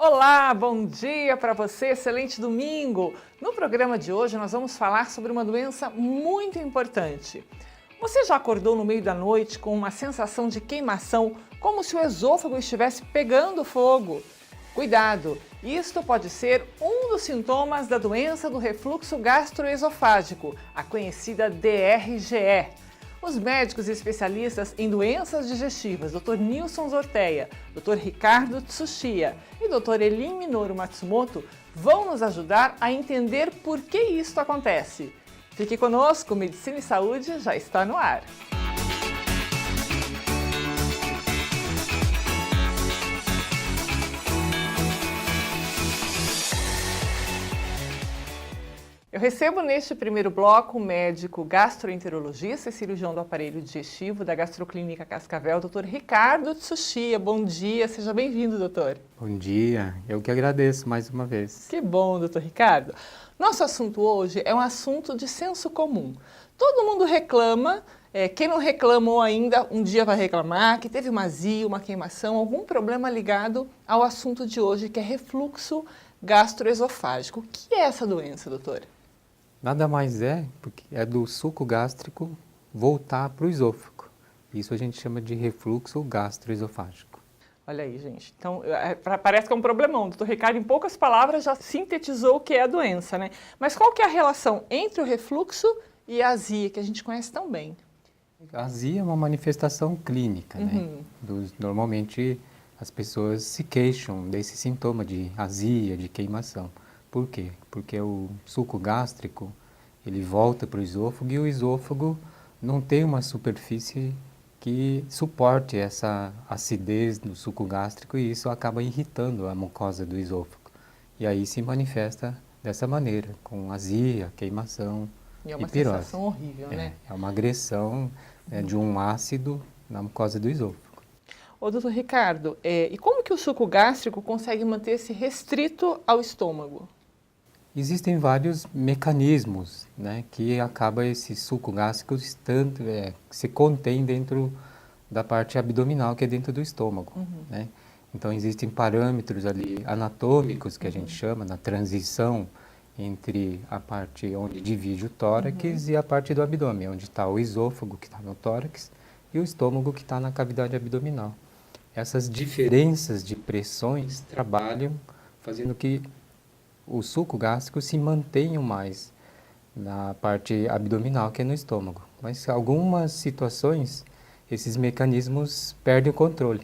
Olá, bom dia para você, excelente domingo! No programa de hoje nós vamos falar sobre uma doença muito importante. Você já acordou no meio da noite com uma sensação de queimação, como se o esôfago estivesse pegando fogo? Cuidado, isto pode ser um dos sintomas da doença do refluxo gastroesofágico, a conhecida DRGE. Os médicos e especialistas em doenças digestivas, Dr. Nilson Zorteia, Dr. Ricardo Tsuchiya e Dr. Elin Minoru Matsumoto, vão nos ajudar a entender por que isto acontece. Fique conosco, Medicina e Saúde já está no ar. Eu recebo neste primeiro bloco o médico gastroenterologista e cirurgião do aparelho digestivo da Gastroclínica Cascavel, Dr. Ricardo Tsuchiya. Bom dia, seja bem-vindo, doutor. Bom dia, eu que agradeço mais uma vez. Que bom, doutor Ricardo. Nosso assunto hoje é um assunto de senso comum. Todo mundo reclama, quem não reclamou ainda, um dia vai reclamar, que teve uma azia, uma queimação, algum problema ligado ao assunto de hoje, que é refluxo gastroesofágico. O que é essa doença, doutor? Nada mais porque é do suco gástrico voltar para o esôfago. Isso a gente chama de refluxo gastroesofágico. Olha aí, gente. Então, parece que é um problemão. O doutor Ricardo, em poucas palavras, já sintetizou o que é a doença, né? Mas qual que é a relação entre o refluxo e a azia, que a gente conhece tão bem? A azia é uma manifestação clínica, né? Normalmente, as pessoas se queixam desse sintoma de azia, de queimação. Por quê? Porque o suco gástrico, ele volta para o esôfago e o esôfago não tem uma superfície que suporte essa acidez do suco gástrico e isso acaba irritando a mucosa do esôfago. E aí se manifesta dessa maneira, com azia, queimação e é uma pirose. Sensação horrível, né? É uma agressão de um ácido na mucosa do esôfago. Ô, doutor Ricardo, e como que o suco gástrico consegue manter-se restrito ao estômago? Existem vários mecanismos, né, que acaba esse suco gástrico se contém dentro da parte abdominal, que é dentro do estômago, né? Então existem parâmetros ali anatômicos que a gente chama na transição entre a parte onde divide o tórax e a parte do abdômen, onde está o esôfago que está no tórax e o estômago que está na cavidade abdominal. Essas diferenças de pressões trabalham fazendo que o suco gástrico se mantenha mais na parte abdominal, que é no estômago. Mas em algumas situações, esses mecanismos perdem o controle.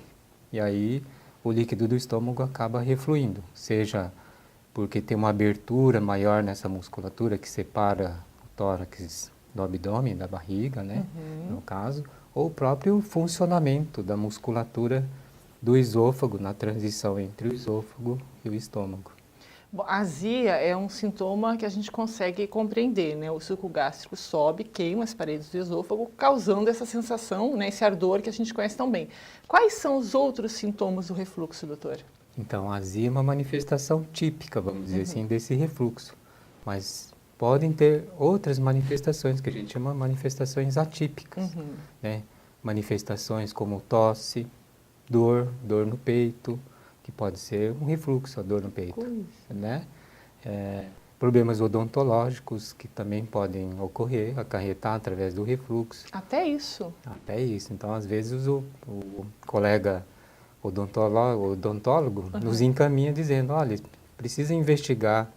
E aí o líquido do estômago acaba refluindo, seja porque tem uma abertura maior nessa musculatura que separa o tórax do abdômen, da barriga, né, no caso, ou o próprio funcionamento da musculatura do esôfago na transição entre o esôfago e o estômago. Bom, a azia é um sintoma que a gente consegue compreender, né? O suco gástrico sobe, queima as paredes do esôfago, causando essa sensação, né, esse ardor que a gente conhece tão bem. Quais são os outros sintomas do refluxo, doutor? Então, a azia é uma manifestação típica, vamos dizer assim, desse refluxo. Mas podem ter outras manifestações, que a gente chama de manifestações atípicas, né? Manifestações como tosse, dor no peito, que pode ser um refluxo, a dor no peito, né? Problemas odontológicos que também podem ocorrer, acarretar através do refluxo. Até isso? Até isso. Então, às vezes, o colega odontólogo nos encaminha dizendo, olha, precisa investigar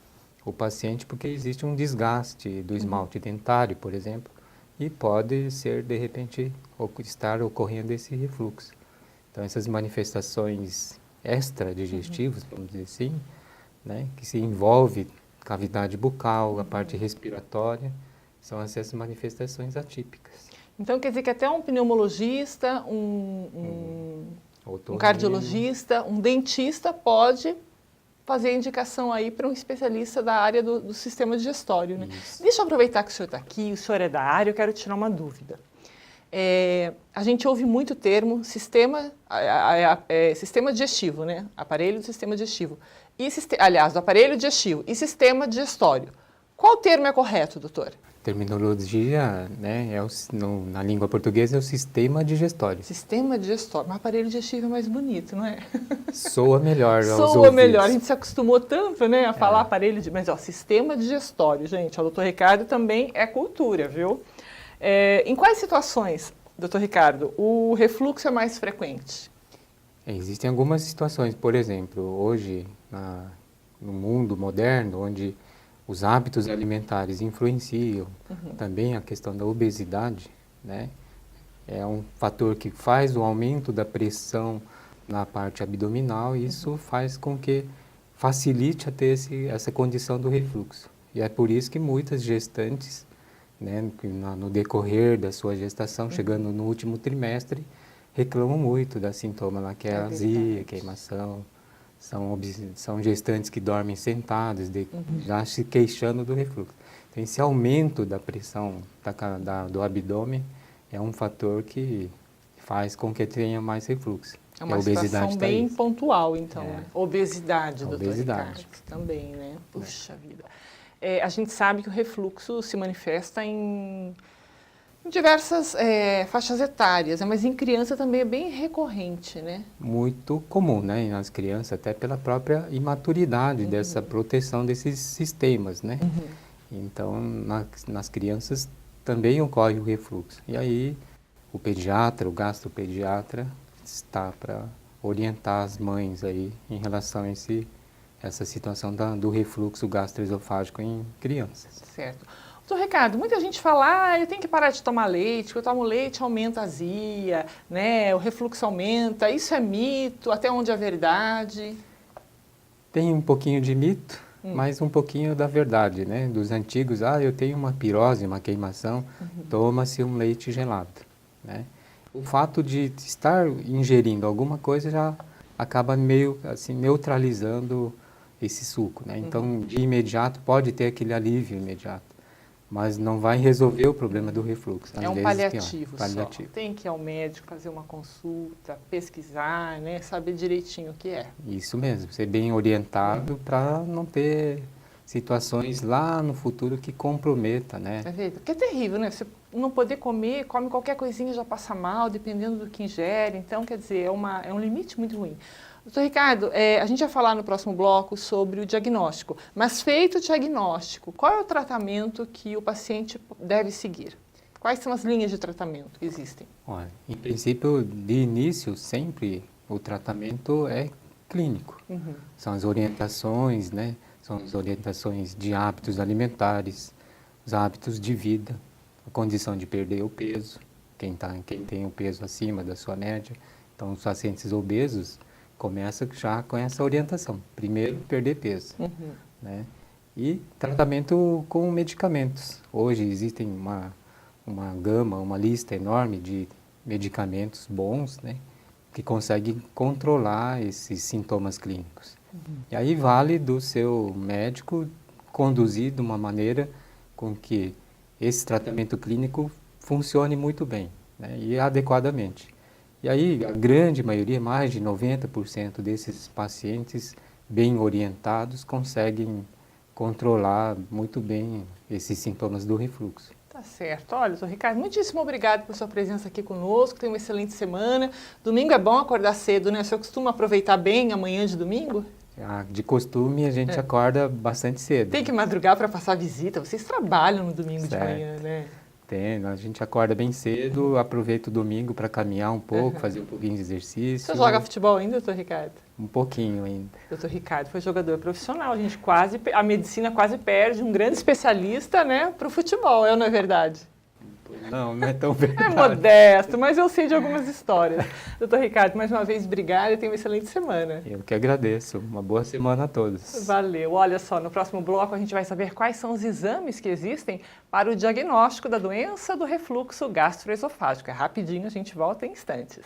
o paciente porque existe um desgaste do esmalte dentário, por exemplo, e pode ser, de repente, estar ocorrendo esse refluxo. Então, essas manifestações extradigestivos, vamos dizer assim, né, que se envolve cavidade bucal, a parte respiratória, são essas manifestações atípicas. Então quer dizer que até um pneumologista, um cardiologista, um dentista pode fazer a indicação aí para um especialista da área do sistema digestório, né? Deixa eu aproveitar que o senhor está aqui, o senhor é da área, eu quero tirar uma dúvida. A gente ouve muito o termo sistema digestivo, né? Aparelho do sistema digestivo. Aliás, do aparelho digestivo e sistema digestório. Qual termo é correto, doutor? Terminologia, né, na língua portuguesa é o sistema digestório. Sistema digestório. Mas aparelho digestivo é mais bonito, não é? Soa melhor aos ouvidos. Soa melhor. A gente se acostumou tanto, né, a falar aparelho mas sistema digestório, gente. O doutor Ricardo também é cultura, viu? Em quais situações, doutor Ricardo, o refluxo é mais frequente? Existem algumas situações, por exemplo, hoje no mundo moderno, onde os hábitos alimentares influenciam também a questão da obesidade, né? É um fator que faz o aumento da pressão na parte abdominal e isso faz com que facilite a ter essa condição do refluxo. E é por isso que muitas gestantes, né, no decorrer da sua gestação, chegando no último trimestre, reclamam muito da sintoma lá, que é a azia, queimação. São gestantes que dormem sentadas, já se queixando do refluxo. Então, esse aumento da pressão do abdômen é um fator que faz com que tenha mais refluxo. É uma situação bem pontual, então. Né? Obesidade, doutor Ricardo, também, né? Puxa vida. A gente sabe que o refluxo se manifesta em diversas faixas etárias, mas em criança também é bem recorrente, né? Muito comum, né? Nas crianças, até pela própria imaturidade dessa proteção desses sistemas, né? Então, nas crianças também ocorre o refluxo. E aí, o pediatra, o gastropediatra, está para orientar as mães aí em relação a essa situação do refluxo gastroesofágico em crianças. Certo. Doutor Ricardo, muita gente fala, eu tenho que parar de tomar leite, porque eu tomo leite, aumenta a azia, né? O refluxo aumenta, isso é mito, até onde é verdade? Tem um pouquinho de mito, mas um pouquinho da verdade, né? Dos antigos, eu tenho uma pirose, uma queimação, toma-se um leite gelado, né? O fato de estar ingerindo alguma coisa já acaba meio assim neutralizando esse suco, né? Então, de imediato, pode ter aquele alívio imediato. Mas não vai resolver o problema do refluxo. É um paliativo só. Tem que ir ao médico, fazer uma consulta, pesquisar, né? Saber direitinho o que é. Isso mesmo, ser bem orientado para não ter situações lá no futuro que comprometa, né? Porque é terrível, né? Você não poder comer, come qualquer coisinha já passa mal, dependendo do que ingere. Então, quer dizer, é um limite muito ruim. Doutor Ricardo, a gente vai falar no próximo bloco sobre o diagnóstico, mas feito o diagnóstico, qual é o tratamento que o paciente deve seguir? Quais são as linhas de tratamento que existem? Olha, em princípio, de início, sempre o tratamento é clínico. São as orientações, né? São as orientações de hábitos alimentares, os hábitos de vida, a condição de perder o peso, quem tem o peso acima da sua média. Então, os pacientes obesos começa já com essa orientação. Primeiro, perder peso, né? E tratamento com medicamentos. Hoje existem uma gama, uma lista enorme de medicamentos bons, né? Que conseguem controlar esses sintomas clínicos. E aí vale do seu médico conduzir de uma maneira com que esse tratamento clínico funcione muito bem, né? E adequadamente. E aí, a grande maioria, mais de 90% desses pacientes bem orientados conseguem controlar muito bem esses sintomas do refluxo. Tá certo. Olha, doutor Ricardo, muitíssimo obrigado por sua presença aqui conosco. Tenha uma excelente semana. Domingo é bom acordar cedo, né? O senhor costuma aproveitar bem a manhã de domingo? De costume, a gente acorda bastante cedo. Tem que madrugar para passar visita. Vocês trabalham no domingo de manhã, né? A gente acorda bem cedo, aproveita o domingo para caminhar um pouco, fazer um pouquinho de exercício. Você joga futebol ainda, doutor Ricardo? Um pouquinho ainda. Doutor Ricardo foi jogador profissional, a medicina quase perde um grande especialista, né, para o futebol, não é verdade? Não é tão verdade. É modesto, mas eu sei de algumas histórias. Doutor Ricardo, mais uma vez, obrigada e tenha uma excelente semana. Eu que agradeço. Uma boa semana a todos. Valeu. Olha só, no próximo bloco a gente vai saber quais são os exames que existem para o diagnóstico da doença do refluxo gastroesofágico. É rapidinho, a gente volta em instantes.